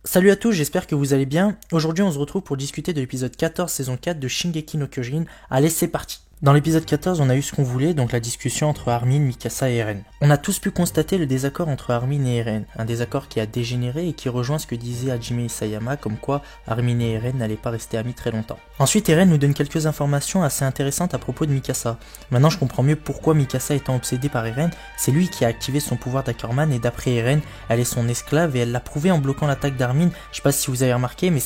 Salut à tous, j'espère que vous allez bien. Aujourd'hui on se retrouve pour discuter de l'épisode 14 saison 4 de Shingeki no Kyojin. Allez, c'est parti. Dans l'épisode 14, on a eu ce qu'on voulait, donc la discussion entre Armin, Mikasa et Eren. On a tous pu constater le désaccord entre Armin et Eren, un désaccord qui a dégénéré et qui rejoint ce que disait Hajime Isayama, comme quoi Armin et Eren n'allaient pas rester amis très longtemps. Ensuite, Eren nous donne quelques informations assez intéressantes à propos de Mikasa. Maintenant, je comprends mieux pourquoi Mikasa étant obsédée par Eren, c'est lui qui a activé son pouvoir d'Ackerman et d'après Eren, elle est son esclave et elle l'a prouvé en bloquant l'attaque d'Armin. Je sais pas si vous avez remarqué, mais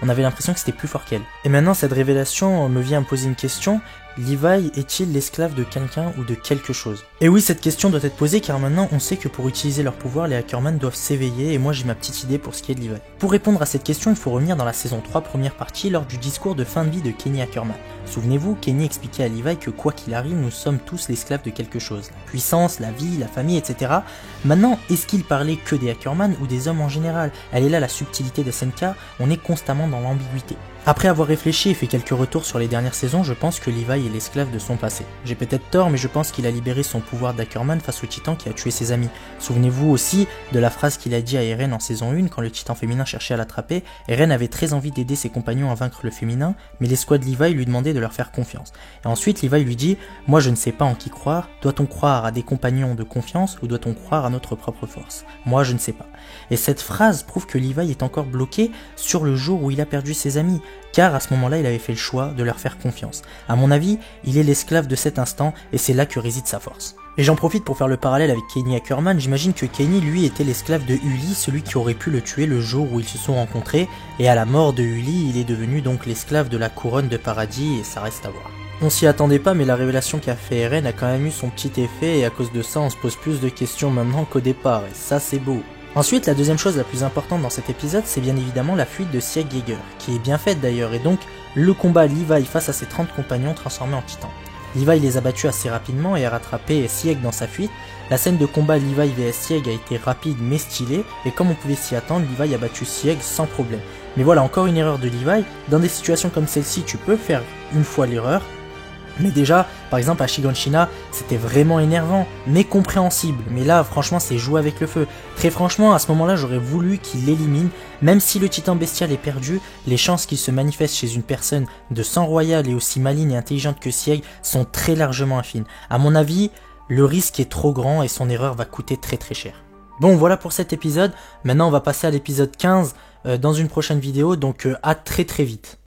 on avait l'impression que c'était plus fort qu'elle. Et maintenant, cette révélation me vient à me poser une question. Levi est-il l'esclave de quelqu'un ou de quelque chose? Et oui, cette question doit être posée car maintenant on sait que pour utiliser leur pouvoir, les Ackerman doivent s'éveiller et moi j'ai ma petite idée pour ce qui est de Levi. Pour répondre à cette question, il faut revenir dans la saison 3 première partie lors du discours de fin de vie de Kenny Ackerman. Souvenez-vous, Kenny expliquait à Levi que quoi qu'il arrive, nous sommes tous l'esclave de quelque chose. La puissance, la vie, la famille, etc. Maintenant, est-ce qu'il parlait que des Ackerman ou des hommes en général? Elle est là la subtilité de SNK, on est constamment dans l'ambiguïté. Après avoir réfléchi et fait quelques retours sur les dernières saisons, je pense que Levi est l'esclave de son passé. J'ai peut-être tort, mais je pense qu'il a libéré son pouvoir d'Ackerman face au titan qui a tué ses amis. Souvenez-vous aussi de la phrase qu'il a dit à Eren en saison 1 quand le titan féminin cherchait à l'attraper. Eren avait très envie d'aider ses compagnons à vaincre le féminin, mais l'escouade Levi lui demandait de leur faire confiance. Et ensuite, Levi lui dit « Moi je ne sais pas en qui croire, doit-on croire à des compagnons de confiance ou doit-on croire à notre propre force? Moi je ne sais pas. » Et cette phrase prouve que Levi est encore bloqué sur le jour où il a perdu ses amis. Car à ce moment-là, il avait fait le choix de leur faire confiance. À mon avis, il est l'esclave de cet instant et c'est là que réside sa force. Et j'en profite pour faire le parallèle avec Kenny Ackerman, j'imagine que Kenny lui était l'esclave de Uli, celui qui aurait pu le tuer le jour où ils se sont rencontrés, et à la mort de Uli, il est devenu donc l'esclave de la couronne de paradis et ça reste à voir. On s'y attendait pas mais la révélation qu'a fait Eren a quand même eu son petit effet et à cause de ça on se pose plus de questions maintenant qu'au départ et ça c'est beau. Ensuite, la deuxième chose la plus importante dans cet épisode, c'est bien évidemment la fuite de Sieg Yeager, qui est bien faite d'ailleurs, et donc le combat Levi face à ses 30 compagnons transformés en titans. Levi les a battus assez rapidement et a rattrapé Sieg dans sa fuite. La scène de combat Levi vs Sieg a été rapide mais stylée, et comme on pouvait s'y attendre, Levi a battu Sieg sans problème. Mais voilà, encore une erreur de Levi, dans des situations comme celle-ci, tu peux faire une fois l'erreur, mais déjà, par exemple à Shiganshina, c'était vraiment énervant, mais compréhensible. Mais là, franchement, c'est jouer avec le feu. Très franchement, à ce moment-là, j'aurais voulu qu'il l'élimine. Même si le titan bestial est perdu, les chances qu'il se manifeste chez une personne de sang royal et aussi maligne et intelligente que Sieg sont très largement infimes. À mon avis, le risque est trop grand et son erreur va coûter très très cher. Bon, voilà pour cet épisode. Maintenant, on va passer à l'épisode 15 dans une prochaine vidéo, donc à très très vite.